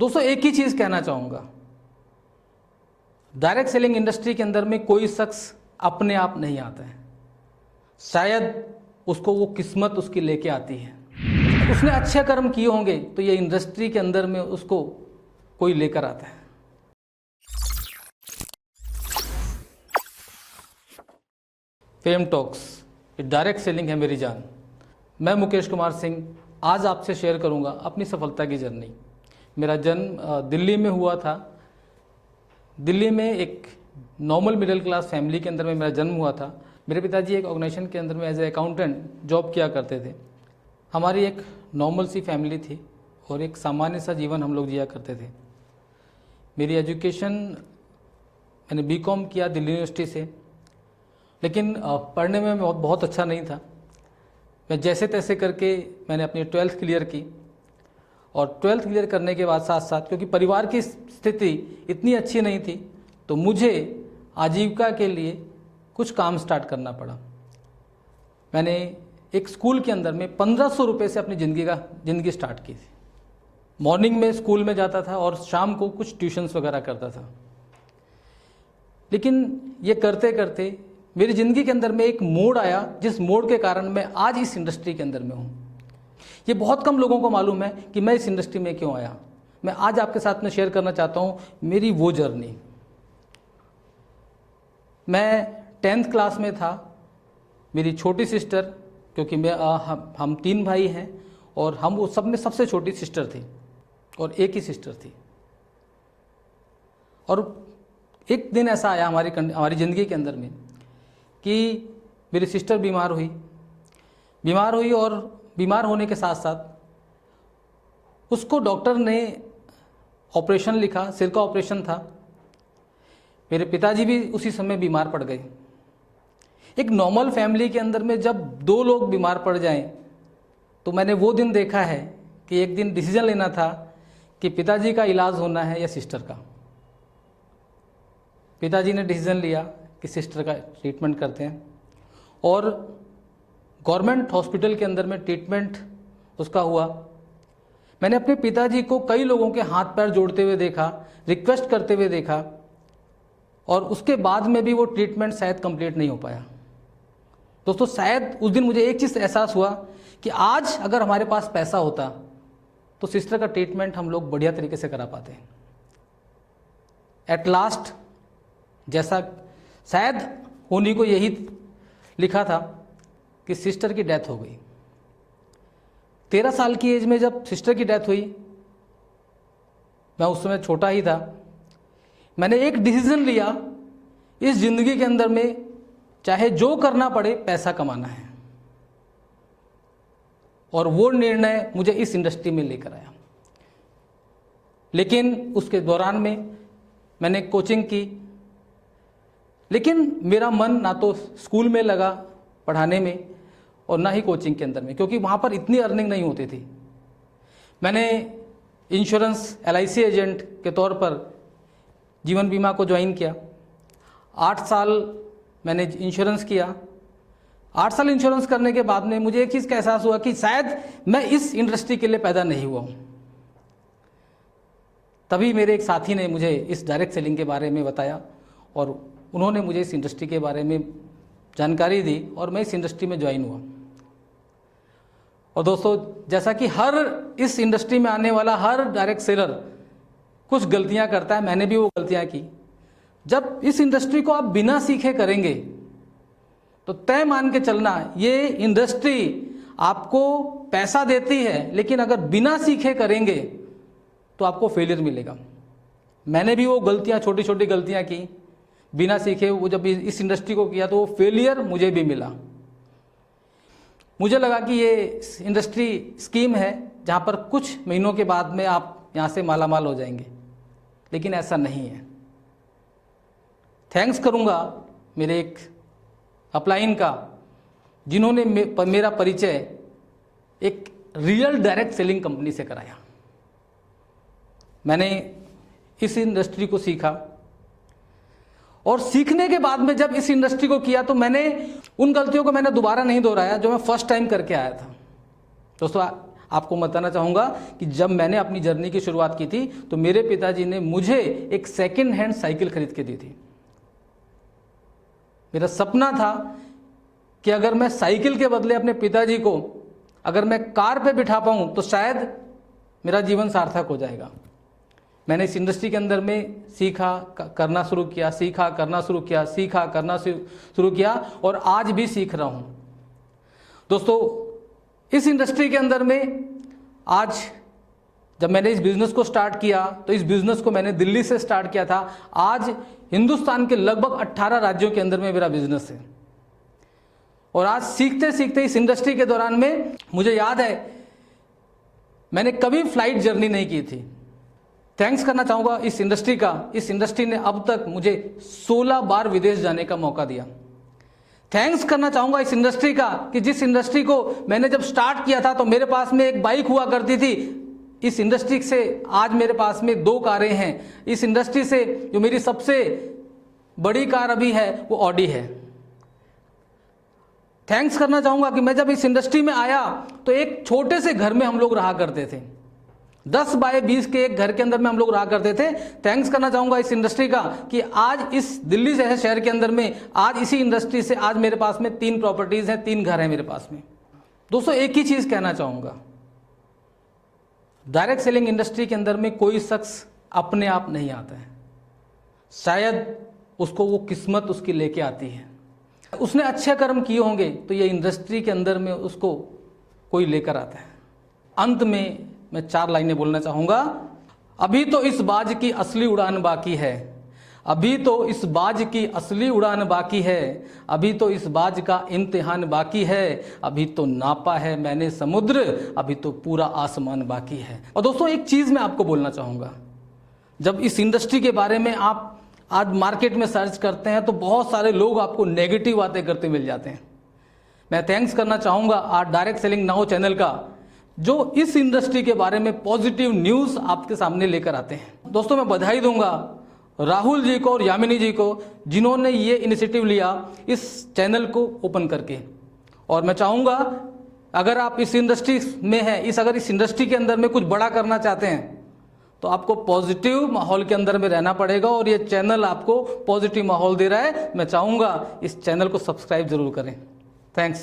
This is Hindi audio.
दोस्तों एक ही चीज़ कहना चाहूँगा, डायरेक्ट सेलिंग इंडस्ट्री के अंदर में कोई शख्स अपने आप नहीं आता है, शायद उसको वो किस्मत उसकी लेके आती है। उसने अच्छे कर्म किए होंगे तो ये इंडस्ट्री के अंदर में उसको कोई लेकर आता है। फेम टॉक्स, ये डायरेक्ट सेलिंग है मेरी जान। मैं मुकेश कुमार सिंह आज आपसे शेयर करूंगा अपनी सफलता की जर्नी। मेरा जन्म दिल्ली में हुआ था। दिल्ली में एक नॉर्मल मिडिल क्लास फैमिली के अंदर में मेरा जन्म हुआ था। मेरे पिताजी एक ऑर्गेनाइजेशन के अंदर में एज ए अकाउंटेंट जॉब किया करते थे। हमारी एक नॉर्मल सी फैमिली थी और एक सामान्य सा जीवन हम लोग जिया करते थे। मेरी एजुकेशन मैंने बीकॉम किया दिल्ली यूनिवर्सिटी से, लेकिन पढ़ने में मैं बहुत अच्छा नहीं था। मैं जैसे तैसे करके मैंने अपनी 12th क्लियर की और 12th क्लियर करने के बाद साथ साथ क्योंकि परिवार की स्थिति इतनी अच्छी नहीं थी तो मुझे आजीविका के लिए कुछ काम स्टार्ट करना पड़ा। मैंने एक स्कूल के अंदर में 1500 रुपये से अपनी ज़िंदगी स्टार्ट की थी। मॉर्निंग में स्कूल में जाता था और शाम को कुछ ट्यूशन्स वगैरह करता था। लेकिन ये करते करते मेरी ज़िंदगी के अंदर में एक मोड़ आया, जिस मोड़ के कारण मैं आज इस इंडस्ट्री के अंदर में हूँ। ये बहुत कम लोगों को मालूम है कि मैं इस इंडस्ट्री में क्यों आया। मैं आज आपके साथ में शेयर करना चाहता हूँ मेरी वो जर्नी। मैं 10th क्लास में था। मेरी छोटी सिस्टर, क्योंकि हम 3 भाई हैं और हम वो सब में सबसे छोटी सिस्टर थी और एक ही सिस्टर थी। और एक दिन ऐसा आया हमारी ज़िंदगी के अंदर में कि मेरी सिस्टर बीमार हुई और बीमार होने के साथ साथ उसको डॉक्टर ने ऑपरेशन लिखा, सिर का ऑपरेशन था। मेरे पिताजी भी उसी समय बीमार पड़ गए। एक नॉर्मल फैमिली के अंदर में जब 2 लोग बीमार पड़ जाएं तो मैंने वो दिन देखा है कि एक दिन डिसीजन लेना था कि पिताजी का इलाज होना है या सिस्टर का। पिताजी ने डिसीजन लिया कि सिस्टर का ट्रीटमेंट करते हैं और गवर्नमेंट हॉस्पिटल के अंदर में ट्रीटमेंट उसका हुआ। मैंने अपने पिताजी को कई लोगों के हाथ पैर जोड़ते हुए देखा, रिक्वेस्ट करते हुए देखा और उसके बाद में भी वो ट्रीटमेंट शायद कंप्लीट नहीं हो पाया। दोस्तों शायद उस दिन मुझे एक चीज़ एहसास हुआ कि आज अगर हमारे पास पैसा होता तो सिस्टर का ट्रीटमेंट हम लोग बढ़िया तरीके से करा पाते। एट लास्ट जैसा शायद होनी को यही लिखा था कि सिस्टर की डेथ हो गई। 13 साल की एज में जब सिस्टर की डेथ हुई, मैं उस समय छोटा ही था। मैंने एक डिसीजन लिया, इस ज़िंदगी के अंदर में चाहे जो करना पड़े पैसा कमाना है, और वो निर्णय मुझे इस इंडस्ट्री में लेकर आया। लेकिन उसके दौरान में मैंने कोचिंग की, लेकिन मेरा मन ना तो स्कूल में लगा पढ़ाने में और ना ही कोचिंग के अंदर में, क्योंकि वहाँ पर इतनी अर्निंग नहीं होती थी। मैंने इंश्योरेंस LIC एजेंट के तौर पर जीवन बीमा को ज्वाइन किया। 8 साल मैंने इंश्योरेंस किया। 8 साल इंश्योरेंस करने के बाद में मुझे एक चीज़ का एहसास हुआ कि शायद मैं इस इंडस्ट्री के लिए पैदा नहीं हुआ हूँ। तभी मेरे एक साथी ने मुझे इस डायरेक्ट सेलिंग के बारे में बताया और उन्होंने मुझे इस इंडस्ट्री के बारे में जानकारी दी और मैं इस इंडस्ट्री में ज्वाइन हुआ। और दोस्तों जैसा कि हर इस इंडस्ट्री में आने वाला हर डायरेक्ट सेलर कुछ गलतियां करता है, मैंने भी वो गलतियां की। जब इस इंडस्ट्री को आप बिना सीखे करेंगे तो तय मान के चलना, ये इंडस्ट्री आपको पैसा देती है, लेकिन अगर बिना सीखे करेंगे तो आपको फेलियर मिलेगा। मैंने भी वो गलतियां, छोटी छोटी गलतियां की बिना सीखे। वो जब इस इंडस्ट्री को किया तो वो फेलियर मुझे भी मिला। मुझे लगा कि ये इंडस्ट्री स्कीम है जहाँ पर कुछ महीनों के बाद में आप यहाँ से मालामाल हो जाएंगे, लेकिन ऐसा नहीं है। थैंक्स करूँगा मेरे एक अपलाइन का, जिन्होंने मेरा परिचय एक रियल डायरेक्ट सेलिंग कंपनी से कराया। मैंने इस इंडस्ट्री को सीखा और सीखने के बाद में जब इस इंडस्ट्री को किया तो मैंने उन गलतियों को दोबारा नहीं दोहराया जो मैं फर्स्ट टाइम करके आया था। दोस्तों आपको बताना चाहूँगा कि जब मैंने अपनी जर्नी की शुरुआत की थी तो मेरे पिताजी ने मुझे एक सेकेंड हैंड साइकिल खरीद के दी थी। मेरा सपना था कि अगर मैं साइकिल के बदले अपने पिताजी को अगर मैं कार पे बिठा पाऊँ तो शायद मेरा जीवन सार्थक हो जाएगा। मैंने इस इंडस्ट्री के अंदर में सीखा, करना शुरू किया, सीखा, करना शुरू किया, सीखा, करना शुरू किया और आज भी सीख रहा हूँ। दोस्तों, इस इंडस्ट्री के अंदर में आज जब मैंने इस बिज़नेस को स्टार्ट किया तो इस बिज़नेस को मैंने दिल्ली से स्टार्ट किया था। आज हिंदुस्तान के लगभग 18 राज्यों के अंदर में मेरा बिज़नेस है और आज सीखते सीखते इस इंडस्ट्री के दौरान में मुझे याद है मैंने कभी फ्लाइट जर्नी नहीं की थी। थैंक्स करना चाहूँगा इस इंडस्ट्री का। इस इंडस्ट्री ने अब तक मुझे 16 बार विदेश जाने का मौका दिया। थैंक्स करना चाहूँगा इस इंडस्ट्री का कि जिस इंडस्ट्री को मैंने जब स्टार्ट किया था तो मेरे पास में एक बाइक हुआ करती थी। इस इंडस्ट्री से आज मेरे पास में 2 कारें हैं। इस इंडस्ट्री से जो मेरी सबसे बड़ी कार अभी है वो ऑडी है। थैंक्स करना चाहूँगा कि मैं जब इस इंडस्ट्री में आया तो एक छोटे से घर में हम लोग रहा करते थे। 10 बाय 20 के एक घर के अंदर में हम लोग रहा करते थे। थैंक्स करना चाहूँगा इस इंडस्ट्री का कि आज इस दिल्ली जैसे शहर के अंदर में आज इसी इंडस्ट्री से आज मेरे पास में 3 प्रॉपर्टीज़ हैं, 3 घर हैं मेरे पास में। दोस्तों, एक ही चीज़ कहना चाहूँगा, डायरेक्ट सेलिंग इंडस्ट्री के अंदर में कोई शख्स अपने आप नहीं आता है। शायद उसको वो किस्मत उसकी लेके आती है। उसने अच्छे कर्म किए होंगे तो ये इंडस्ट्री के अंदर में उसको कोई लेकर आता है। अंत में मैं 4 लाइनें बोलना चाहूँगा। अभी तो इस बाज की असली उड़ान बाकी है, अभी तो इस बाज की असली उड़ान बाकी है, अभी तो इस बाज का इम्तिहान बाकी है, अभी तो नापा है मैंने समुद्र, अभी तो पूरा आसमान बाकी है। और दोस्तों, एक चीज़ मैं आपको बोलना चाहूँगा, जब इस इंडस्ट्री के बारे में आप आज मार्केट में सर्च करते हैं तो बहुत सारे लोग आपको नेगेटिव बातें करते मिल जाते हैं। मैं थैंक्स करना चाहूँगा आज डायरेक्ट सेलिंग नाउ चैनल का, जो इस इंडस्ट्री के बारे में पॉजिटिव न्यूज़ आपके सामने लेकर आते हैं। दोस्तों, मैं बधाई दूंगा राहुल जी को और यामिनी जी को जिन्होंने ये इनिशिएटिव लिया इस चैनल को ओपन करके। और मैं चाहूँगा अगर आप इस इंडस्ट्री में हैं, अगर इस इंडस्ट्री के अंदर में कुछ बड़ा करना चाहते हैं तो आपको पॉजिटिव माहौल के अंदर में रहना पड़ेगा और ये चैनल आपको पॉजिटिव माहौल दे रहा है। मैं चाहूँगा इस चैनल को सब्सक्राइब जरूर करें। थैंक्स।